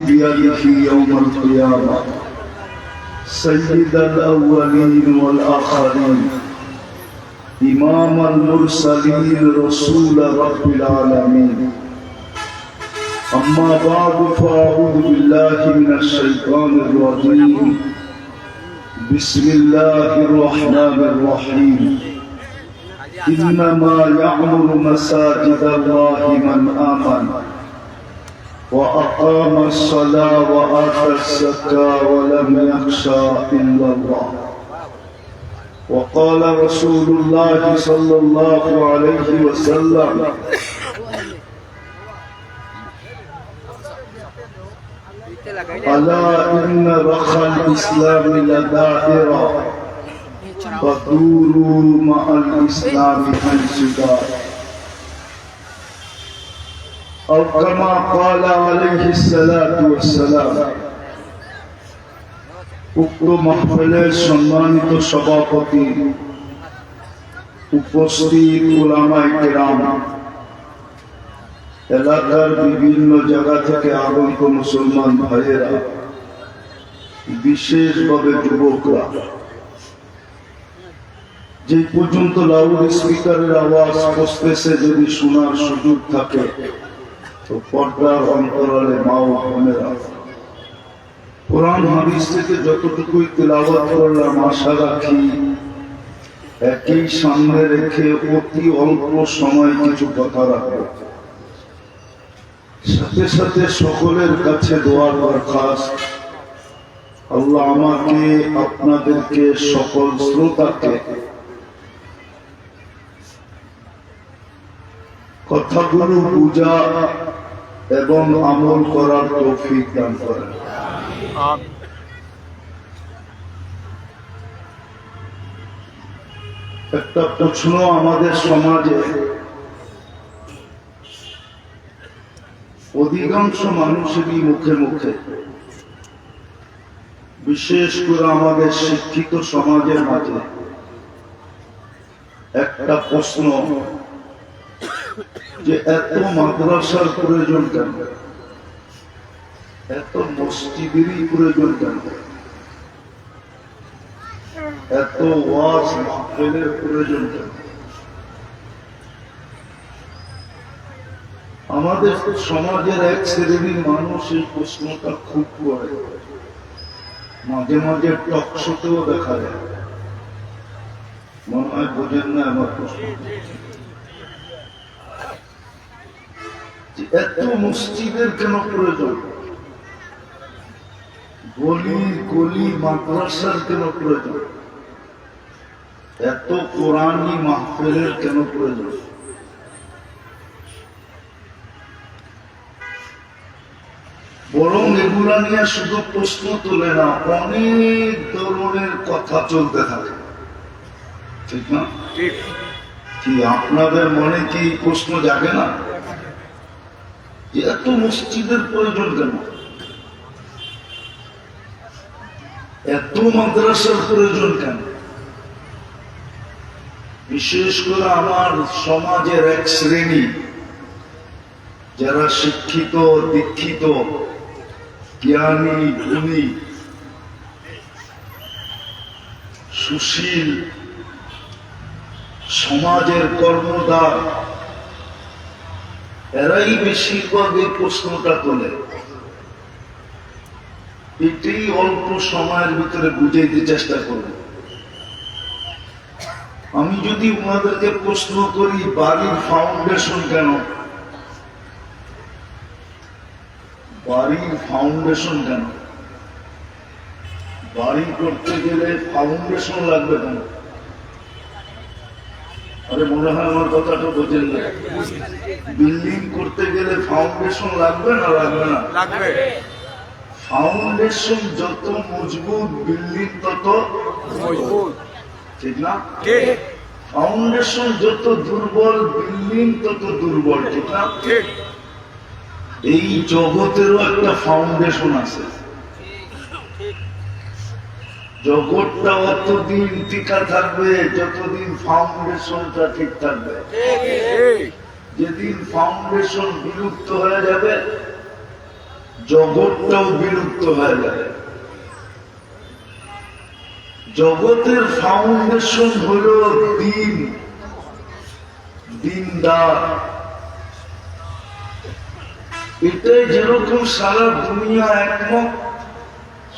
بيده يوم القيامة سيد الأولين والآخرين إمام المرسلين رسول رب العالمين أما بعد فأعوذ بالله من الشيطان الرجيم بسم الله الرحمن الرحيم إنما يعمر مساجد الله من آمن وأقام الصلاة وآتى الزكاة ولم يخشى إلا الله وقال رسول الله صلى الله عليه وسلم ألا إن رخى الإسلام لدائرة فدوروا مع الإسلام حيث دار أو كما قال عليه الصلاة والسلام উক্ত মাহফিলের সম্মানিত সভাপতি, উপস্থিত উলামায়ে কেরাম, এলাকার বিভিন্ন জায়গা থেকে আগত মুসলমান ভাইয়েরা, বিশেষভাবে যুবকরা, যে পর্যন্ত লাউড স্পিকারের আওয়াজ পৌঁছতেছে যদি শোনার সুযোগ থাকে তো পর্দার অন্তরালে মা ও বোনেরা, কোরআন হাদিস থেকে যতটুকুই তেলাওয়াত করলাম আশা রাখি একই সামনে রেখে অতি অল্প সময় কিছু কথা রাখবো। সাথে সাথে সকলের কাছে দোয়ার দরখাস্ত, আল্লাহ আমাকে আপনাদেরকে সকল শ্রোতাকে কথাগুলো বুঝা এবং আমল করার তৌফিক দান করেন। একটা প্রশ্ন আমাদের সমাজে অধিকাংশ মানুষেরই মুখে মুখে, বিশেষ করে আমাদের শিক্ষিত সমাজের মাঝে একটা প্রশ্ন যে এত মাদ্রাসার প্রয়োজন কেন, এত মসজিদেরই প্রয়োজন কেন, এত ওয়াজ মাহফিলের প্রয়োজন কেন? আমাদের সমাজের এক শ্রেণীর মানুষ এই প্রশ্নটা খুব করে, মাঝে মাঝে টকশোতেও দেখা যায়। মনে হয় বোঝেন না আমার প্রশ্ন, এত মসজিদের কেন প্রয়োজন, গলি গলি মাদ্রাসার কেন প্রয়োজন, এত কোরআনি মাহফিলের কেন প্রয়োজন? বরং এগুলা নিয়ে শুধু প্রশ্ন তোলে না, অনেক ধরনের কথা চলতে থাকে, ঠিক না? কি আপনাদের মনে কি প্রশ্ন জাগে না যে এত মসজিদের প্রয়োজন কেন, এত মাদ্রাসার প্রয়োজন কেন? বিশেষ করে আমার সমাজের এক শ্রেণী যারা শিক্ষিত, দীক্ষিত, জ্ঞানী, গুণী, সুশীল, সমাজের কর্মদার, এরাই বেশিরভাগ এই প্রশ্নটা তোলে। এটাই অল্প সময়ের ভিতরে বুঝাইতে চেষ্টা করবে। আমি যদি ওনাদেরকে প্রশ্ন করি বাড়ির ফাউন্ডেশন কেন, বাড়ির ফাউন্ডেশন কেন, বাড়ি করতে গেলে ফাউন্ডেশন লাগবে কেন? আরে মনে হয় আমার কথাটা বোঝেন না। বিল্ডিং করতে গেলে ফাউন্ডেশন লাগবে না লাগবে না? লাগবে। ফাউন্ডেশন যত মজবুত বিল্ডিং তত মজবুত, ঠিক না? ফাউন্ডেশন যত দুর্বল বিল্ডিং তত দুর্বল, ঠিক না? এই জগতেরও একটা ফাউন্ডেশন আছে। জগৎটা অতদিন টিকা থাকবে যতদিন ফাউন্ডেশনটা ঠিক থাকবে। যেদিন ফাউন্ডেশন বিলুপ্ত হয়ে যাবে জগৎটাও বিলুপ্ত হয়ে যায়। জগতের ফাউন্ডেশন হলো দিন, দিনদার। এটাই যেরকম সারা দুনিয়া একমত,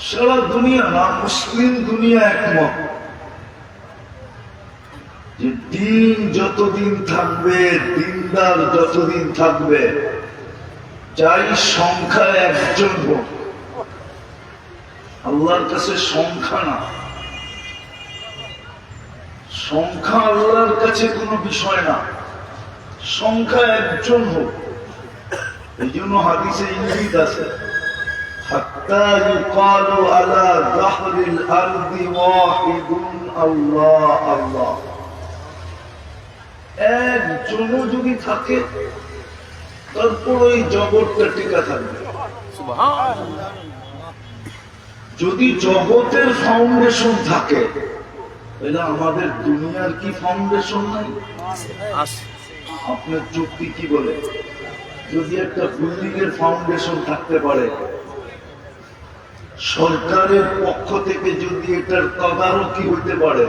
সারা দুনিয়া না, মুসলিম দুনিয়া একমত যে দিন যতদিন থাকবে, দিনদার যতদিন থাকবে, চাই সংখ্যা একজন হোক, আল্লাহর কাছে সংখ্যা না, সংখ্যা আল্লাহর কাছে কোনো বিষয় না, সংখ্যা একজন হোক। এই জন্য হাদিসে ইঙ্গিত আছে, হাত্তা ইউকালু আলা যাহরিল আরদি ওয়াহিদুন আল্লাহ আল্লাহ। একজনও যদি থাকে তারপর ওই জগৎটা টিকা থাকবে। যদি জগতের ফাউন্ডেশন থাকে, তাহলে আমাদের দুনিয়ার কি ফাউন্ডেশন নাই? আপনার যুক্তি কি বলে? যদি একটা বিল্ডিং এর ফাউন্ডেশন থাকতে পারে, সরকারের পক্ষ থেকে যদি এটার তদারকি হইতে পারে,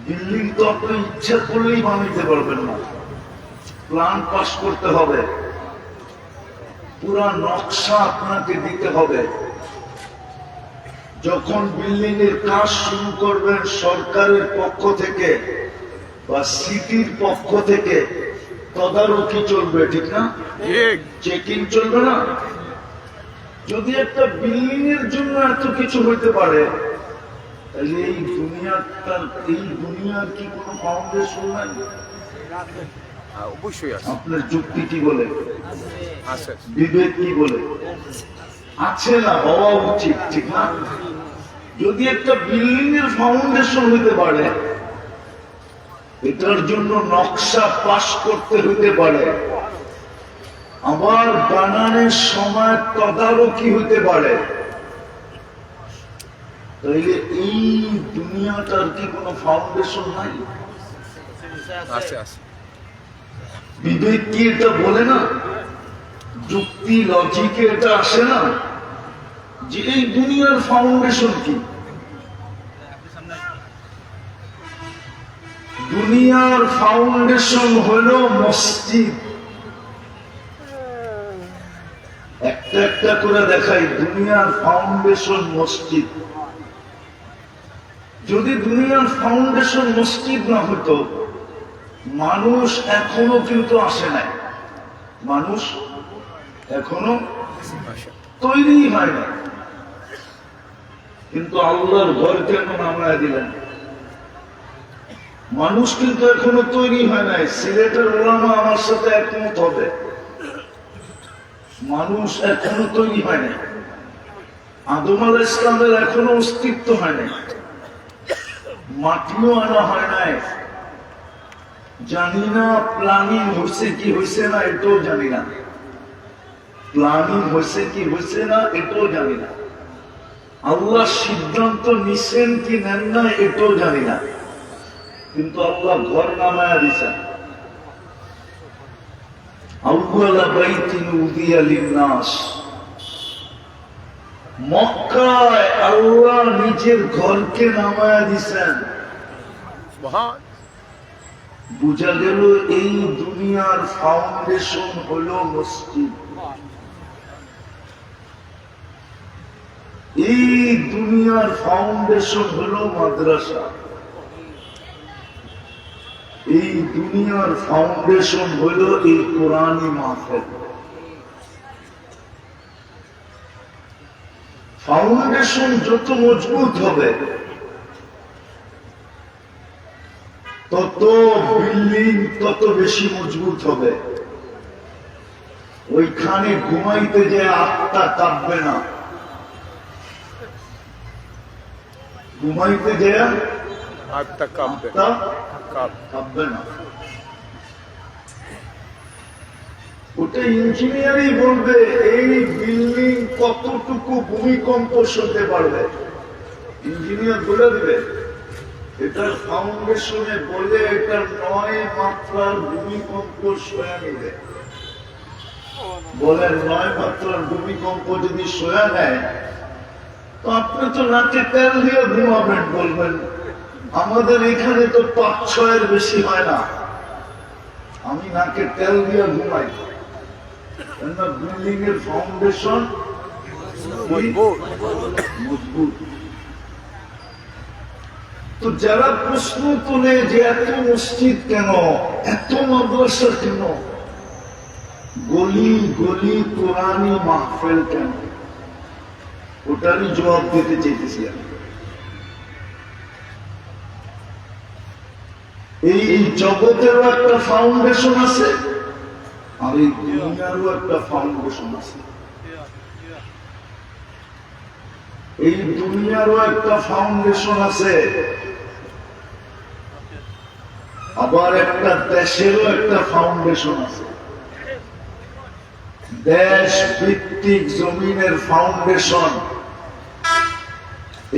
বিল্ডিং তো আপনি ইচ্ছা করলেই বানাইতে পারবেন না, প্ল্যান পাস করতে হবে, পুরা নকশা আপনাকে দিতে হবে। যখন বিল্ডিং এর কাজ শুরু করবেন, সরকারের পক্ষ থেকে বা সিটির পক্ষ থেকে তদারকি চলবে, ঠিক না? চেকিং চলবে না? যদি একটা বিল্ডিং এর জন্য এত কিছু হইতে পারে, তাহলে এই দুনিয়ার কি কোনো ফাউন্ডেশন নাই? অবশ্যই আছে। আপনার যুক্তি কি বলে? বিবেক কি বলে? আছে না, হওয়া উচিত, ঠিক না? যদি একটা বিল্ডিং এর ফাউন্ডেশন হইতে পারে, এটার জন্য নকশা পাস করতে হইতে পারে, আবার বানানোর সময় তদারকি হইতে পারে, তাইলে এই দুনিয়াটার কি কোনো ফাউন্ডেশন নাই? আছে আছে। বিবেক কি এটা বলে না? যুক্তি লজিকে এটা আসে না যে এই দুনিয়ার ফাউন্ডেশন কি? দুনিয়ার ফাউন্ডেশন হলো মসজিদ। একটা একটা করে দেখাই, দুনিয়ার ফাউন্ডেশন মসজিদ। যদি দুনিয়ার ফাউন্ডেশন মসজিদ না হতো, মানুষ এখনো কিন্তু আসে নাই, মানুষ এখনো তৈরি হয় না। কিন্তু আল্লাহর ঘর কেন নামায় দিলেন? মানুষ কিন্তু এখনো তৈরি হয় নাই। সিলেটের ওলামা আমার সাথে একমত হবে, মানুষ এখনো তৈরি হয় নাই। আদম আলাইহিস ইসলামের এখনো অস্তিত্ব হয় নাই, মাটিও আনা হয় নাই। জানি না প্ল্যানিং হয়েছে কি হয়েছে না, এটাও জানি না। প্ল্যানিং হয়েছে কি হয়েছে না, এটাও জানি না। আল্লাহ সিদ্ধান্ত নিছেন কি নেন না, এটাও জানি না। কিন্তু আল্লাহ ঘর নামায়া দিছেন। আউয়ালা বাইতিন উদিয়া লিন্নাস, মক্কায় আল্লাহ নিজের ঘরকে নামায়া দিছেন। বুঝা গেল এই দুনিয়ার ফাউন্ডেশন হলো মসজিদ, এই দুনিয়ার ফাউন্ডেশন হলো মাদ্রাসা, এই দুনিয়ার ফাউন্ডেশন হলো এই কোরআনী মাহফিল। ফাউন্ডেশন যত মজবুত হবে, তত বিল্ডিং তত বেশি মজবুত হবে। ওইখানে ঘুমাইতে যে আত্মা কাঁপবে না, ঘুমাইতে যে আত্মা কাঁপবে না। ওটা ইঞ্জিনিয়ারই বলবে এই বিল্ডিং কতটুকু ভূমিকম্প সইতে পারবে, ইঞ্জিনিয়ার বলে দিবে। এটার ফাউন্ডেশনে বলে এটা 9 মাত্রার ভূমিকম্প সয়ে নিবে। বলেন 9 মাত্রার ভূমিকম্প যদি সয়া নেয়, তো আপনি তো নাকে তেল দিয়ে ঘুমাবেন। বলবেন আমাদের এখানে তো 5-6 বেশি হয় না, আমি নাকে তেল দিয়ে ঘুমাই। বিল্ডিং এর ফাউন্ডেশন মজবুত। তো যারা প্রশ্ন তোলে যে এত মসজিদ কেন, এত মাদ্রাসা কেন, গলি গলি কোরআনি মাহফিল কেন, ওটারই জবাব দিতে চাইতেছি আমি। এই জগতেরও একটা ফাউন্ডেশন আছে, আর এই দুনিয়ারও একটা ফাউন্ডেশন আছে। এই দুনিয়ারও একটা ফাউন্ডেশন আছে, আবার একটা দেশেরও একটা ফাউন্ডেশন আছে। দেশ ভিত্তিক জমিনের ফাউন্ডেশন।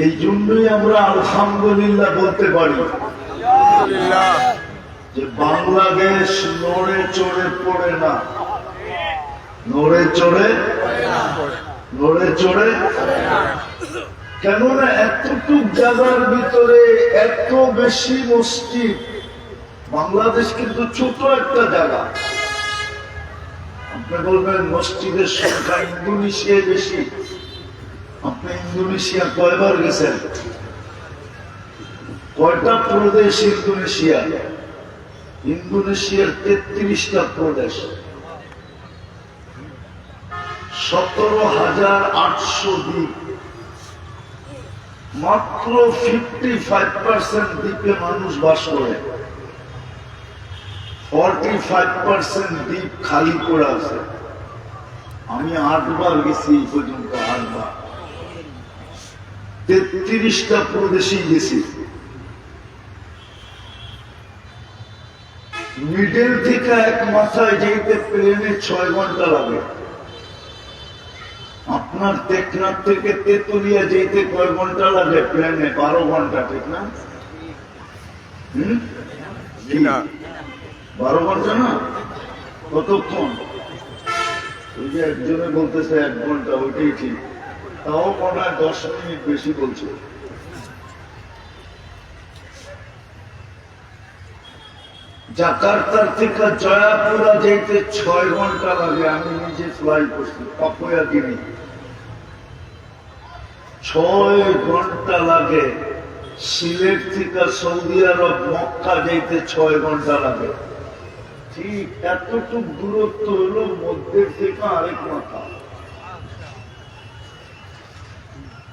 এই জন্যই আমরা আলহামদুলিল্লাহ বলতে পারি যে বাংলাদেশ নড়ে চড়ে পড়ে না, নড়ে চড়ে কেননা এতটুক জায়গার ভিতরে এত বেশি মসজিদ। বাংলাদেশ কিন্তু ছোট একটা জায়গা। আপনি বলবেন মসজিদের সংখ্যা ইন্দোনেশিয়ায় বেশি। আপনি ইন্দোনেশিয়া কয়বার গেছেন? কয়টা প্রদেশ ইন্দোনেশিয়া? ইন্দোনেশিয়ার 33টা প্রদেশ, 17,800 দ্বীপ। মাত্র 55% দ্বীপে মানুষ বাস করে, 45% দ্বীপ খালি পড়ে আছে। আমি 8 বার গেছি এই পর্যন্ত, 8 বার। 33টা প্রদেশেই গেছি। মিডল থেকে এক মাথায় যেতে প্লেনে 6 ঘন্টা লাগে। আপনার টেকনাফ থেকে তেতুলিয়া যেতে কয় ঘন্টা লাগে? প্লেনে 12 ঘন্টা, ঠিক না? 12 ঘন্টা না? কতক্ষণ? ওই যে একজনে বলতেছে 1 ঘন্টা, ওইটাই ঠিক। তাও মনে হয় 10 মিনিট বেশি বলছে। জাকার্তার থেকে জয়াপুরা যেতে 6 ঘন্টা লাগে। আমি নিজে ফ্লাই করছি, পাপয়া কিনি। 6 ঘন্টা লাগে। সিলেট থেকে সৌদি আরব মক্কা যেতে 6 ঘন্টা লাগে। ঠিক এতটুক দূরত্ব হলো মধ্যের থেকে আরেক মাথা।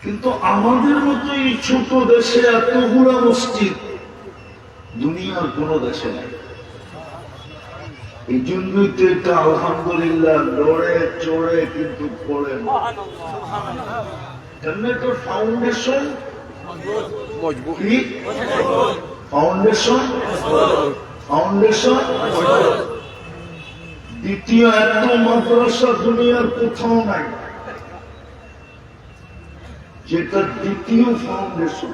কিন্তু আমাদের মতো এই ছোট দেশে এতগুলো মসজিদ দুনিয়ার কোন দেশে নাই। এই জন্যই তো এটা আলহামদুলিল্লাহ লড়ে চড়ে কিন্তু পড়ে না। কেন তো ফাউন্ডেশন ফাউন্ডেশন। দ্বিতীয় এত মাদ্রাসা দুনিয়ার কোথাও নাই, যেটা দ্বিতীয় ফাউন্ডেশন।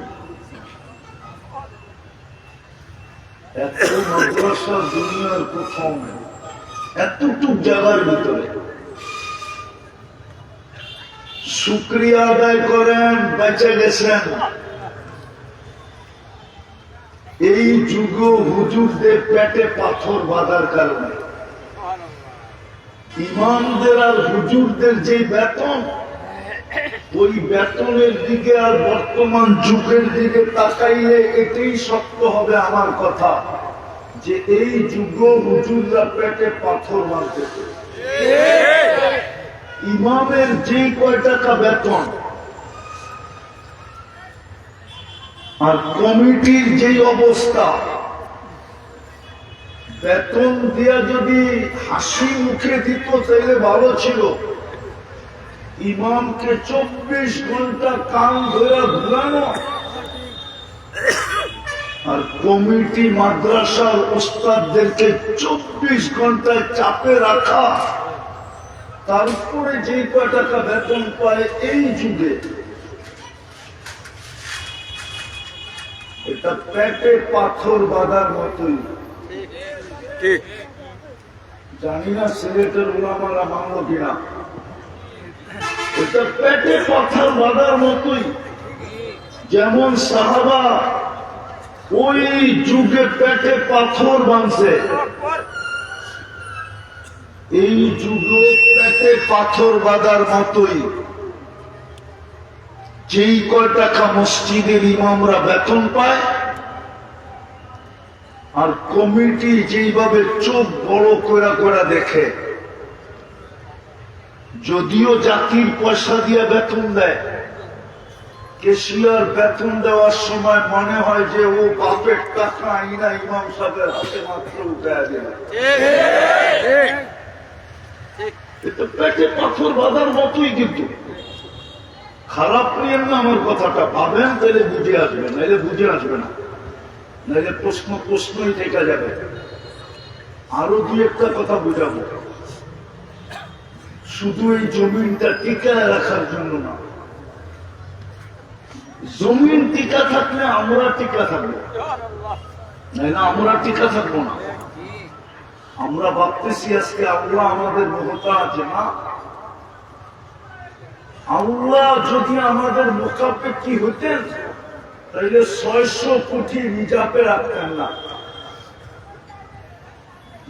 এত মাদ্রাসা দুনিয়ার কোথাও নেই, এতটুক জায়গার ভিতরে। শুকরিয়া আদায় করেন, বেঁচে গেছেন। এই যুগ হুজুরদের পেটে পাথর বাঁধার কারণে ইমামদের আর হুজুরদের যে বেতন, ওই বেতনের দিকে আর বর্তমান যুগের দিকে তাকাইলে এটাই সত্য হবে আমার কথা, যে এই যুগ হুজুররা পেটে পাথর বাঁধতেছে। ইমামের যে কয় টাকা বেতন আর কমিটির যে অবস্থা, বেতন দিয়া যদি হাসি মুখে দিত তাহলে ভালো ছিল। ইমামকে 24 ঘন্টা কান ধরে ঘুরানো আর কমিটি মাদ্রাসার ওস্তাদদেরকে 24 ঘন্টায় চাপে রাখা, তারপরে যে কয় টাকা বেতন পায় এই যুগে, এটা পেটে পাথর বাঁধার মতোই। জানি না সিলেটের উলামারা মানল কিনা, এটা পেটে পাথর বাঁধার মতোই। যেমন সাহাবা ওই যুগে পেটে পাথর বাঁধছে, এই যুগে পেটে পাথর বাঁধার মতোই। যেই কয় টাকা মসজিদের ইমামরা বেতন পায়, আর কমিটি যেইভাবে চোখ বড় করে করে দেখে, যদিও জাতির পয়সা দিয়ে বেতন দেয়, কেশিয়ার বেতন দেওয়ার সময় মনে হয় যে ও বাপের টাকা আইনা ইমাম সাহেবের হাতে মাত্র উঠায় দেবে। এটা পেটে পাথর বাঁধার মতোই। কিন্তু খারাপ নিয়েন না আমার কথাটা, ভাবেন তাহলে বুঝে আসবে, নাইলে বুঝে আসবে না, নাইলে প্রশ্নই থেকে যাবে। আরো দুই একটা কথা বুঝাবো, শুধু এই জমিনটা টিকায় রাখার জন্য না। জমিন টিকা থাকলে আমরা টিকা থাকবো, নাইলে আমরা টিকা থাকবো না। আমরা ভাবতেছি আজকে আল্লাহ আমাদের মোহতাজ না। আল্লাহ যদি আমাদের মোকাপেক্ষী হতেন তাহলে 600 কোটি রিজার্ভে রাখতেন না।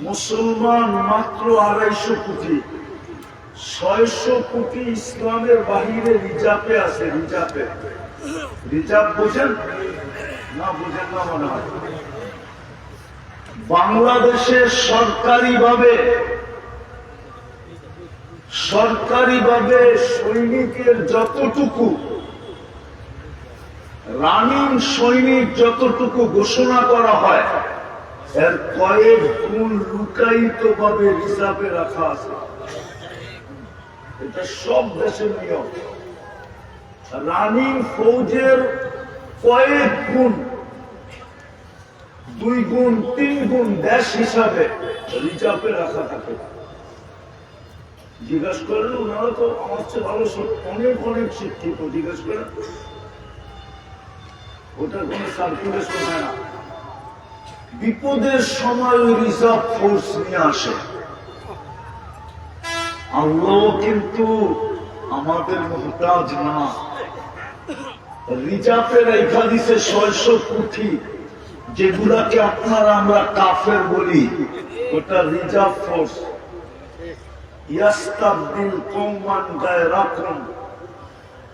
মুসলমান মাত্র 250 কোটি, 600 কোটি ইসলামের বাহিরে রিজার্ভে আছে। রিজার্ভ বোঝেন না? বুঝেন না মনে হয়। বাংলাদেশে সরকারিভাবে সৈনিকের যতটুকু, রানিং সৈনিক যতটুকু ঘোষণা করা হয়, এর কয়েক গুণ লুকায়িত ভাবে রিজার্ভে রাখা আছে। এটা সব দেশের নিয়ম। রানিং ফৌজের কয়েক গুণ, 2 গুণ 3 গুণ দেশ হিসাবে রিজার্ভে রাখা থাকে। জিজ্ঞাসা করলে ওনারা তো আমার চেয়ে ভালো, অনেক শিক্ষিত। জিজ্ঞাসা করেন, ওটা কোন সার্কুলেশন হয় না। বিপদের সময় ওই রিজার্ভ ফোর্স নিয়ে আসে। আল্লাহ কিন্তু আমাদের মুহতাজ না। রিজার্ভে রেখা দিছে 600 কোটি, যেগুলাকে আপনারা আমরা কাফের বলি, ওটা রিজার্ভ ফোর্স। ইয়াস্তাবদিল কওমান গায়রাকুম,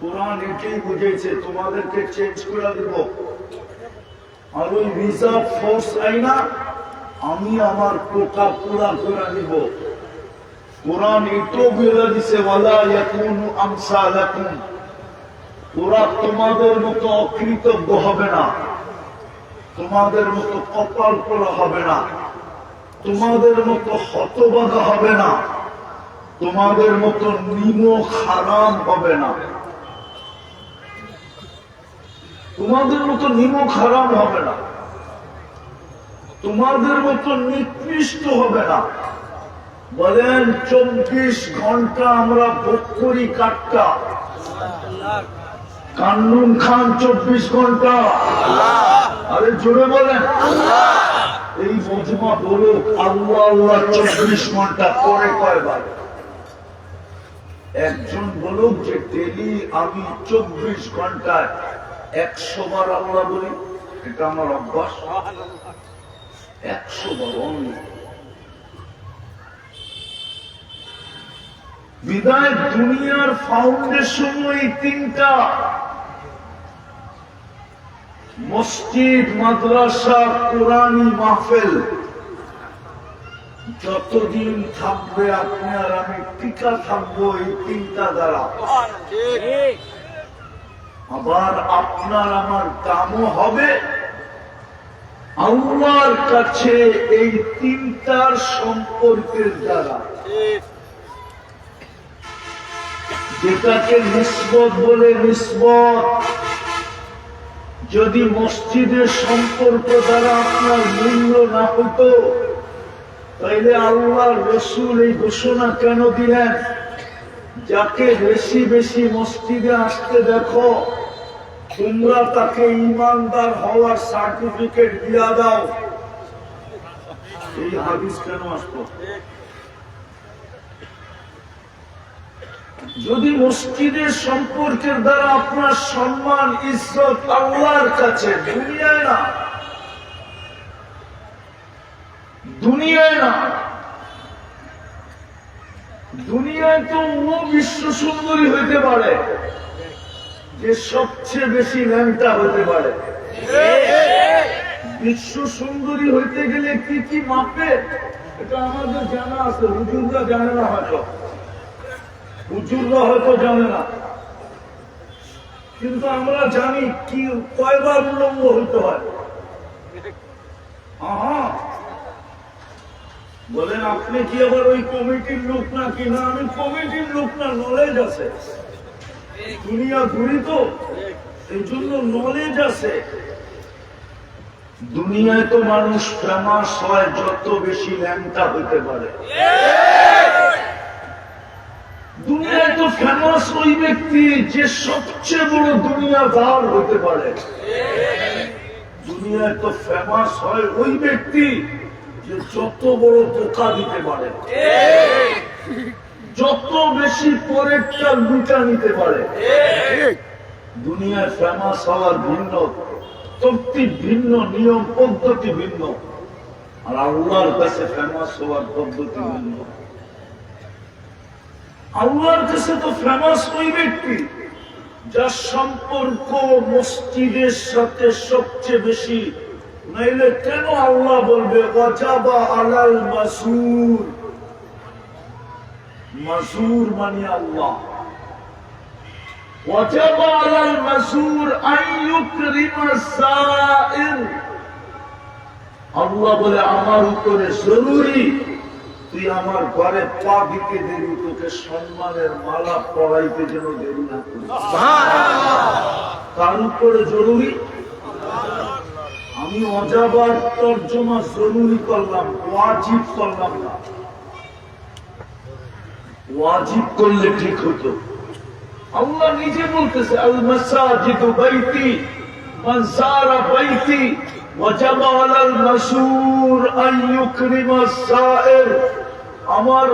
কুরআন এটাই বুঝেছে, তোমাদেরকে চেঞ্জ করে দেব। আর ওই রিজার্ভ ফোর্স আইনা আমি আমার কোটা পুরা করে নিব। কুরআন এটাও বলে দিছে, ওয়ালা ইয়াকুনু আমসালাকুম, ওরা তোমাদের মতো অকৃতজ্ঞ হবে না, তোমাদের মতো কপাল পোড়া হবে না, তোমাদের মতো হতবাগা হবে না, তোমাদের মতো নিমক হারাম হবে না, তোমাদের মতো নিমক হারাম হবে না, তোমাদের মতো নিকৃষ্ট হবে না। বলেন 24 ঘন্টা আমরা ভোগ করি কাটটা, কান্নুন খান 24 ঘন্টা। আরে জোরে বলেন, এই মজমা বলুক আল্লাহ আল্লাহ 24 ঘন্টা পরে কয়বার? একজন বলুক যে ডেলি আমি 24 ঘন্টায় 100 বার আল্লাহ বলি, এটা আমার অভ্যাস। 100 বার অনলি। বিদায় দুনিয়ার ফাউন্ডেশন এই 3টা, মসজিদ, মাদ্রাসা, কোরআনী মাহফিল। যতদিন থাকবে আপনি আর আমি টিকা থাকবো এই 3টা দ্বারা। আবার আপনার আমার কামও হবে আল্লাহর কাছে এই 3টার সম্পর্কের দ্বারা। যেটাকে নিসবত বলে, নিসবত। যদি মসজিদের সম্পর্ক দ্বারা আপনার মূল্য না হতো, তাইলে আল্লাহর রাসূল এই ঘোষণা কেন দিলেন, যাকে বেশি বেশি মসজিদে আসতে দেখো তোমরা তাকে ঈমানদার হওয়ার সার্টিফিকেট দিয়া দাও। এই হাদিস কেন আসতো? যদি মসজিদের সম্পর্কের দ্বারা আপনার সম্মান ইজ্জত আল্লাহর কাছে, দুনিয়ায় না, দুনিয়ায় না, দুনিয়ায় তো ও বিশ্ব সুন্দরী হইতে পারে যে সবচেয়ে বেশি ল্যাংটা হতে পারে। বিশ্ব সুন্দরী হইতে গেলে কি কি মাপে এটা আমাদের জানা আছে, হুজুররা জানে না, হয়তো হুজুররা হয়তো জানে না, কিন্তু আমরা জানি কি কয়বার উলঙ্গ হইতে হয়। বলেন আপনি কি আবার ওই কমিটির লোক না? কি না, আমি কমিটির লোক না, নলেজ আছে, দুনিয়া ঘুরি তো এই জন্য নলেজ আছে। দুনিয়ায় তো মানুষ ফেমাস হয় যত বেশি ল্যাংটা হইতে পারে। দুনিয়ায় তো ফেমাস ওই ব্যক্তি যে সবচেয়ে বড় দুনিয়াদার হইতে পারে। দুনিয়ায় তো ফেমাস হয় ওই ব্যক্তি যে যত বড় ধোঁকা দিতে পারে, যত বেশি পরেরটা লুটা নিতে পারে। দুনিয়ায় ফেমাস হওয়ার ভিন্ন তরতিব, ভিন্ন নিয়ম পদ্ধতি ভিন্ন, আর আল্লাহর কাছে ফেমাস হওয়ার পদ্ধতি ভিন্ন। আল্লাহর কাছে তো ফেমাস ওই ব্যক্তি যার সম্পর্ক মসজিদের সাথে সবচেয়ে বেশি। নাইলে কেন আল্লাহ বলবে ওয়াজাবা আলাল মাসুর? মাসুর মানে আল্লাহ। ওয়াজাবা আলাল মাসুর আন ইউকরিমা সাইর। আল্লাহ বলে আমার উপরে জরুরি তুই আমার ঘরে পা দিতে দেরি, তোকে সম্মানের মালা পড়াইতে যেন দেরি না করিস। তার উপরে জরুরি। আমি অজাবার তর্জমা জরুরি করলাম, ওয়াজিব করলাম না। ওয়াজিব করলে ঠিক হতো। আল্লাহ নিজে বলতেছে আল মাসাজিদু বাইতি মান যারা বাইতি ওয়াজাবা আলাল মাসুর আন ইউকরিমা সাইর। আমার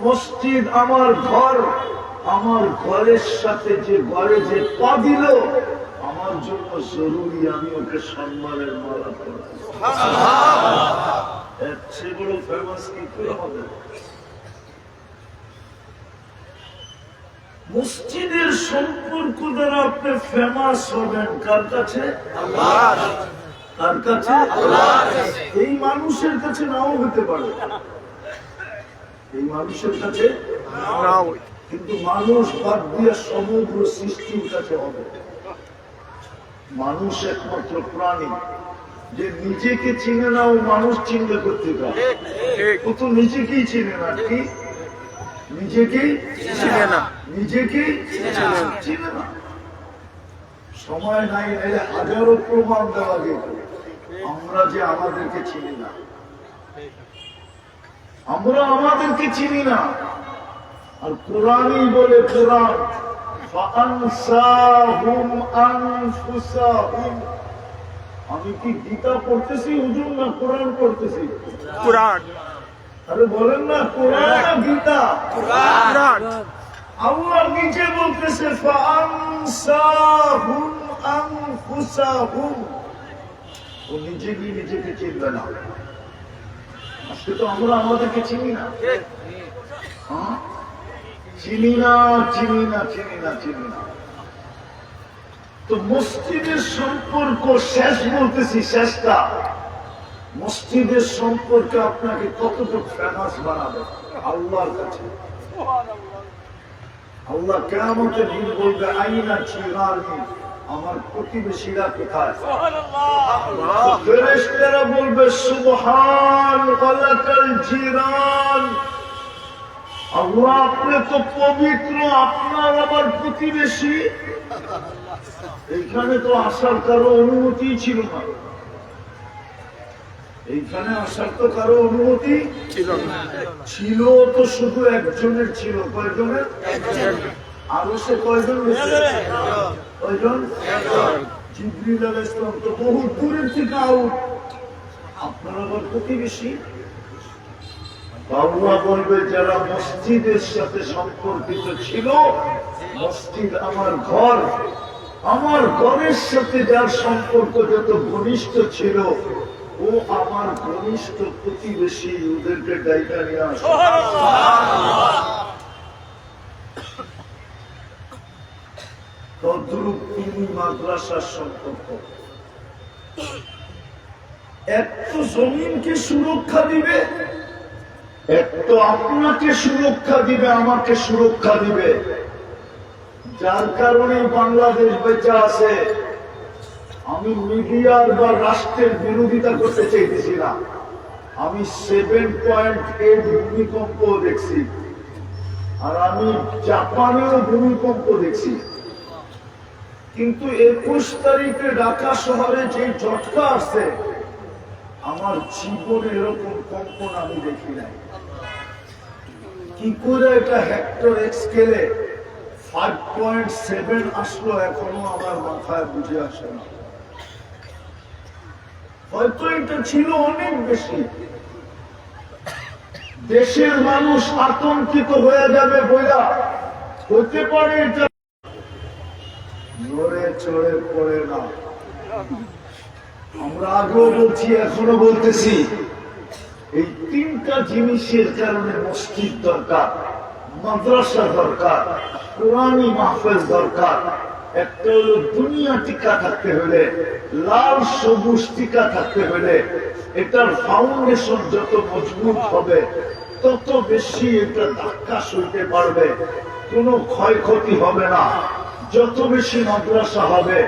মসজিদ, আমার ঘর, আমার ঘরের সাথে যে ঘরে যে পা দিল আমার জন্য জরুরি আমি ওকে সম্মানের মালা পরাই। এর চেয়ে বড় ফেমাস কি করে হবে? মসজিদের সম্পর্ক দ্বারা আপনি ফেমাস হবেন কার কাছে? আল্লাহর কার কাছে? আল্লাহর কাছে। এই মানুষের কাছে নাও হতে পারে, এই মানুষের কাছে নাও, কিন্তু মানুষ বাদ দিয়ে সমগ্র সৃষ্টির কাছে হবে। মানুষ একমাত্র প্রাণী যে নিজেকে চিনে না, ও মানুষ চিনতে করতে পারে। ও তো নিজেকেই চিনে না। কি নিজেকেই চিনে না? নিজেকেই চিনে না। সময় নাই, নাইলে হাজারো প্রমাণ দেওয়া গেল আমরা যে আমাদেরকে চিনি না। আমরা আমাদেরকে চিনি না। আর কোরআনই বলে, কোরআন ফাআনসাহুম আনফুসাহুম। আমি কি গীতা পড়তেছি হুজুর না কোরআন পড়তেছি? কোরআন। আরে বলেন না কোরআন না গীতা? কোরআন। আল্লাহ নিজে বলতেছে ফাআনসাহুম আনফুসাহুম। ও নিজেকেই নিজেকে চিনবে না। আজকে তো আমরা আমাদেরকে চিনি না। চিনি না, চিনি না, চিনি না, চিনি না। তো মসজিদের সম্পর্ক শেষ বলতেছি, শেষটা মসজিদের সম্পর্কে আপনাকে কতটুকু ফেমাস বানাবে আল্লাহর কাছে। আল্লাহ কিয়ামতের দিন বলবে আইনা জিরানি, আমার প্রতিবেশীরা কোথায়? ফেরেশতারা বলবে সুবহান ওয়ালাকাল জিরান। আল্লাহ আপনি তো পবিত্র, আপনার আবার প্রতিবেশী। এইখানে তো আসার কারো অনুমতি ছিল না। এইখানে আসার তো কারো অনুমতি ছিল না। ছিল তো শুধু একজনের ছিল। কয়জনের? আরো সে কয়জন? কয়জন? জিবরিল আলাইহিস সালাম তো বহু দূরের থেকে আউট। আপনার আবার প্রতিবেশী। আল্লাহ বলবে যারা মসজিদের সাথে সম্পর্কিত ছিল, মসজিদ আমার ঘর, আমার ঘরের সাথে যার সম্পর্ক যত ঘনিষ্ঠ ছিল, ও আমার ঘনিষ্ঠ প্রতিবেশী, ওদেরকে ডাইকা নিয়ে আসে। তদ্রূপ তুমি মাদ্রাসার সম্পর্ক। এক তো জমিনকে সুরক্ষা দিবে, এক তো আপনাকে সুরক্ষা দিবে, আমাকে সুরক্ষা দিবে, যার কারণে বাংলাদেশ বেঁচে আছে। আমি মিডিয়ার বা রাষ্ট্রের বিরোধিতা করতে চাইতেছি না, আমি 7.8 ভূমিকম্প দেখছি, আর আমি জাপানেও ভূমিকম্প দেখছি, কিন্তু 21 তারিখে ঢাকা শহরে যে ঝটকা আছে, আমার জীবনে এরকম কম্পন আমি দেখি নাই। কি করে এটা হেক্টর স্কেলে 5.7 আসলো, এখনো আমার মাথায় বুঝে আসে না। হয়তো এটা ছিল অনেক বেশি। দেশের মানুষ আতঙ্কিত হয়ে যাবে বইলা, হতে পারে এটা নড়ে চড়ে পড়ে না। আমরা আগেও বলছি, এখনো বলতেছি, এই তিনটা জিনিসের কারণে মসজিদ দরকার, মাদ্রাসা দরকার, কোরআনি মাহফিল দরকার। একটা হলো দুনিয়া টিকা থাকতে হলে, লাল সবুজ টিকা থাকতে হলে, এটার ফাউন্ডেশন যত মজবুত হবে, তত বেশি এটা ধাক্কা সইতে পারবে, কোনো ক্ষয়ক্ষতি হবে না। যত বেশি মাদ্রাসা হবে,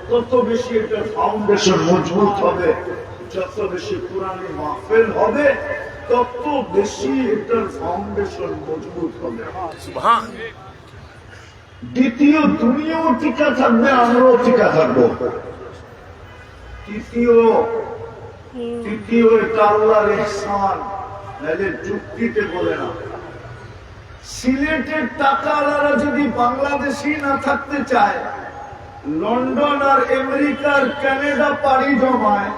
তত বেশি এটার ফাউন্ডেশন মজবুত হবে। যত বেশি কোরআনি মাহফিল হবে, তত বেশি এটার ফাউন্ডেশন মজবুত হবে। দ্বিতীয়, দুনিয়াও টিকা থাকবে, আমরাও টিকা থাকবো। তৃতীয় এটা আল্লাহর ইহসান, নাহলে যুক্তিতে বলে না। সিলেটের টাকাওয়ালারা যদি বাংলাদেশি না থাকতে চায়, লন্ডন আর আমেরিকার কানাডা পাড়ি জমায়,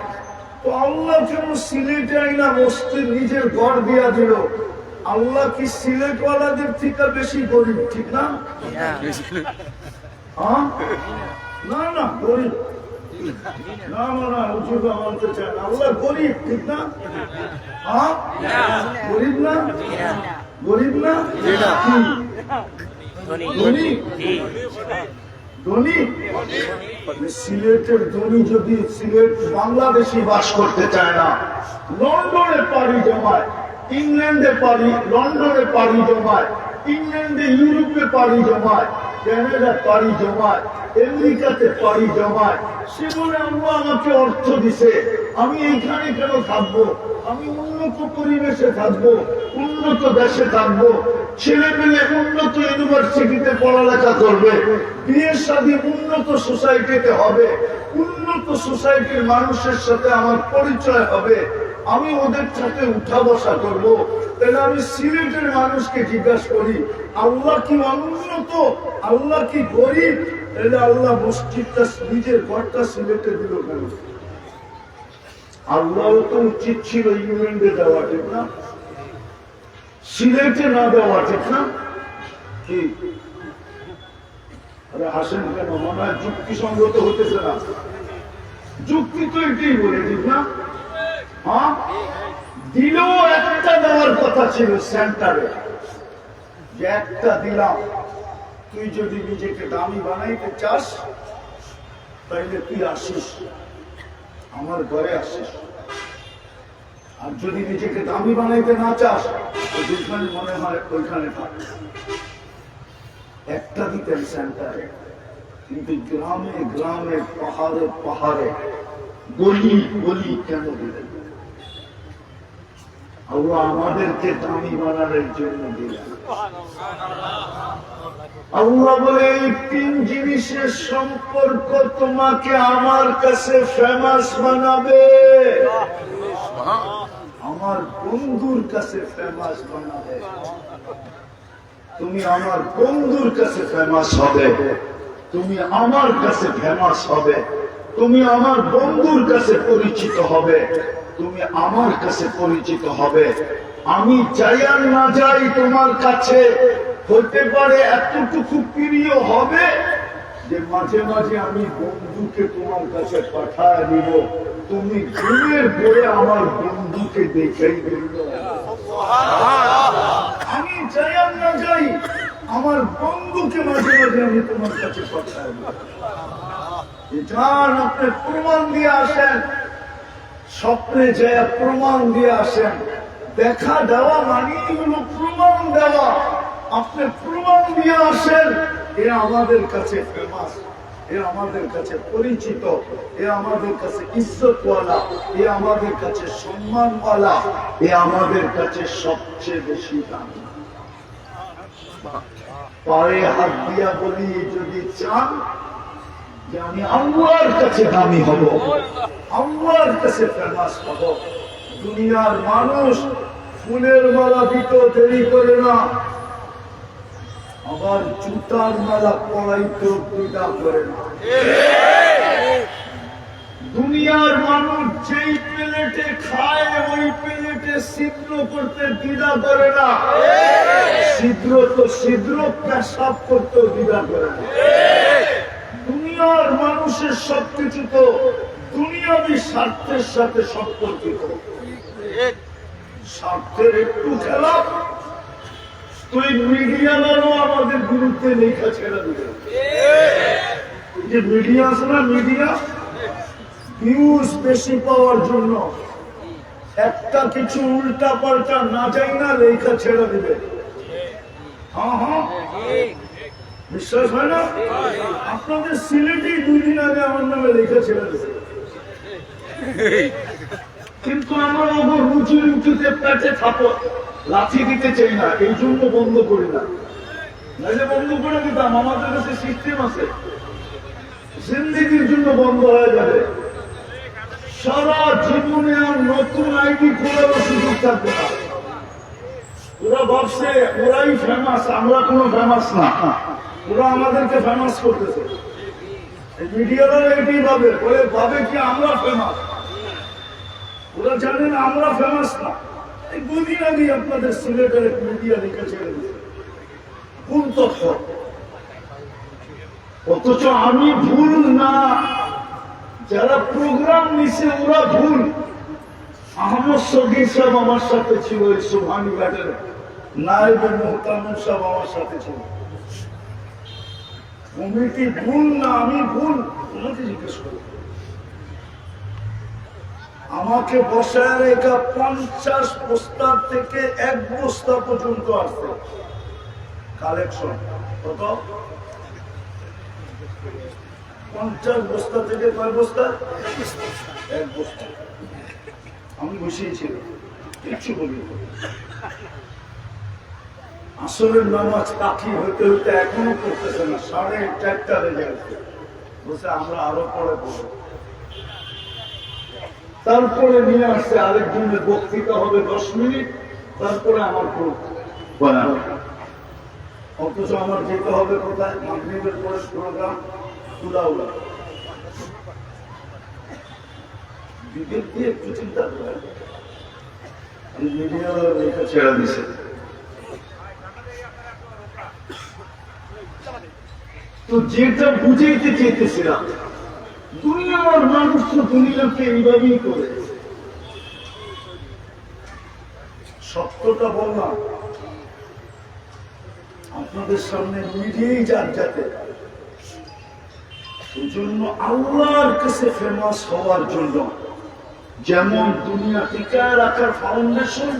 তো আল্লাহ কেন সিলেটে আইনা মসজিদ নিজের ঘর দিয়া দিল? আল্লাহ কি সিলেটওয়ালাদের থেকে বেশি গরিব? ঠিক না? না না, গরিব না, না উঁচুটা মানতে চায় না। আল্লাহ গরিব, ঠিক না? গরিব না? গরিব না? ধনী? ধনী? সিলেটের ধনী যদি সিলেট বাংলাদেশি বাস করতে চায় না, লন্ডনে পাড়ি জমায়, ইংল্যান্ডে পাড়ি, লন্ডনে পাড়ি জমায়, ইংল্যান্ডে ইউরোপে পাড়ি জমায়, কানাডা পাড়ি জমায়, আমেরিকাতে পাড়ি জমায়, সে বলে আল্লাহ আমাকে অর্থ দিছে, আমি এইখানে কেন থাকবো? আমি উন্নত পরিবেশে থাকবো, উন্নত দেশে থাকবো, ছেলে মেয়ে উন্নত ইউনিভার্সিটিতে পড়ালেখা করবে, বিয়ে শাদী উন্নত সোসাইটিতে হবে, উন্নত সোসাইটির মানুষের সাথে আমার পরিচয় হবে, আমি ওদের সাথে উঠা বসা করবো। তাহলে আমি সিলেটের মানুষকে জিজ্ঞাসা করি, আল্লাহ কি অনুন্নত? আল্লাহ কি গরিব? তাহলে আল্লাহ মসজিদটা, নিজের ঘরটা সিলেটে দিল কেন? আল্লাহও তো উচিত ছিল ইংল্যান্ডে দেওয়া, ঠিক না? সিলেটে না দেওয়া, ঠিক না? কি আরে হাসেন কেন? মনে হয় যুক্তিসঙ্গত হতেছে না। যুক্তি তো এটাই বলে, ঠিক না? হ্যাঁ, দিলেও একটা দেওয়ার কথা ছিল সেন্টারে, যে একটা দিলাম। তুই যদি নিজেকে দামি বানাইতে চাস, তাইলে তুই আসিস, আমার ঘরে আসিস। আর যদি নিজেকে দামি বানাইতে না চাস, তো যেখানে মনে হয় ওইখানে থাক। একটা দিতেন সেন্টারে, কিন্তু গ্রামে গ্রামে, পাহাড়ে পাহাড়ে, গলি গলি কেন দিলেন? আল্লাহ আমাদেরকে দামি বানানোর জন্য দিলেন। আল্লাহ বলে, এই তিন জিনিসের সম্পর্ক তোমাকে আমার কাছে ফেমাস বানাবে, আমার বন্ধুর কাছে ফেমাস বানাবে। তুমি আমার বন্ধুর কাছে ফেমাস হবে, তুমি আমার কাছে ফেমাস হবে, তুমি আমার বন্ধুর কাছে পরিচিত হবে, তুমি আমার কাছে পরিচিত হবে। আমি যাই আর না যাই তোমার কাছে, হতে পারে এতটুকু প্রিয় হবে যে মাঝে মাঝে আমি বন্ধুকে তোমার কাছে পাঠায় দিব, তুমি ঘুমের পরে আমার বন্ধুকে দেখেই দিল। আমি যাই আর না যাই আমার বন্ধুকে মাঝে মাঝে আমি তোমার কাছে পাঠায় দিব। যান আপনি প্রমাণ দিয়ে আসেন, স্বপ্নে যায় প্রমাণ দিয়ে আসেন। দেখা দেওয়া মানে হলো প্রমাণ দেওয়া। আপনি প্রমাণ দিয়ে আসেন, এ আমাদের কাছে ফেমাস, এ আমাদের কাছে পরিচিত, এ আমাদের কাছে ইজ্জতওয়ালা, এ আমাদের কাছে সম্মানওয়ালা, এ আমাদের কাছে সবচেয়ে বেশি দামি। পায়ে হাত দিয়া বলি, যদি চান যে আমি আল্লাহর কাছে দামি হব, আল্লাহর কাছে ফেমাস হব, দুনিয়ার মানুষ ফুলের মালা দিতে দেরি করে না, আবার জুতার মালা পড়াইতে দ্বিধা করে না। দুনিয়ার মানুষ যেই প্লেটে খায় ওই প্লেটে ছিদ্র করতে দ্বিধা করে না, ছিদ্র তো ছিদ্র পেশাব করতেও দ্বিধা করে না। দুনিয়ার মানুষের সবকিছু তো দুনিয়াবী স্বার্থের সাথে সম্পর্কিত। স্বার্থের একটু খেলা তুই মিডিয়ারও আমাদের বিরুদ্ধে লেখা ছেড়ে দিবে। যে মিডিয়া আছে না, মিডিয়া ভিউজ বেশি পাওয়ার জন্য একটা কিছু উল্টা পাল্টা না যাই না লেখা ছেড়ে দিবে। হ্যাঁ হ্যাঁ, বিশ্বাস হয় না? আপনাদের সিলেটি 2 দিন আগে আমার নামে লেখা ছেড়ে দিবে, কিন্তু আমার ওপর রুচি রুচিতে পেটে থাপো লাঠি দিতে চাই না, এই জন্য বন্ধ করি না। নাইলে বন্ধ করে দিতাম, আমাদের কাছে সিস্টেম আছে, জিন্দেগির জন্য বন্ধ হয়ে যাবে। সারা জীবনে আর নতুন আইডি খোলার সুযোগ থাকবে না। ওরা ভাবছে ওরাই ফেমাস, আমরা কোনো ফেমাস না, ওরা আমাদেরকে ফেমাস করতেছে। মিডিয়ারা এটাই ভাবে কি আমরা ফেমাস, ওরা জানেন আমরা ফেমাস না। এই 2 দিন আগে আপনাদের সিলেটের মিডিয়া লেখা ছেড়ে দিচ্ছে কোন তথ্য, অথচ আমি ভুল না, যারা প্রোগ্রাম নিছে ওরা ভুল। আহমদ সগীর সাহেব আমার সাথে ছিল, এই সুবহানি ঘাটের নায়েবে মুহতামিম সাহেব আমার সাথে ছিল। কমিটি ভুল না, আমি ভুল, ওনাকে জিজ্ঞেস করি। আমাকে বসায় রেখা 50 বস্তা থেকে 1 বস্তা পর্যন্ত আসছে কালেকশন। কত? 50 বস্তা থেকে কয় বস্তা? 1 বস্তা। আমি বসিয়েছিলাম, কিচ্ছু বলি। আসরের নামাজ কাকি হইতে হইতে এখনো করতেছে না, 4:30 বেজে গেছে। বলছে আমরা আরো পরে পড়বো। তারপরে নিয়ে আসছে আরেকজনের বক্তৃতা হবে 10 মিনিট, তারপরে আমার বয়ান। অথচ আমার যেতে হবে কোথায়? মাগরিবের পরে প্রোগ্রাম তুলাউলা। বিকেল দিয়ে একটু চিন্তা করে মিডিয়া লেখা ছেড়ে দিছে। তো যেটা বুঝাইতে চেয়েছিলাম, দুনিয়ার মানুষ তো দুনিয়াকে এইভাবেই করে। সত্যটা বললাম আপনাদের সামনে মিডিয়াই যার যাতে, এই জন্য আল্লাহর কাছে ফেমাস হওয়ার জন্য যেমন দুনিয়া টিকায় রাখার ফাউন্ডেশন,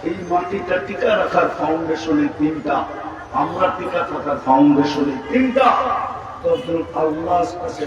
এই মাটিটা টিকা রাখার ফাউন্ডেশনের 3টা, আমরা টিকা থাকার ফাউন্ডেশনের 3টা, তখন আল্লাহর কাছে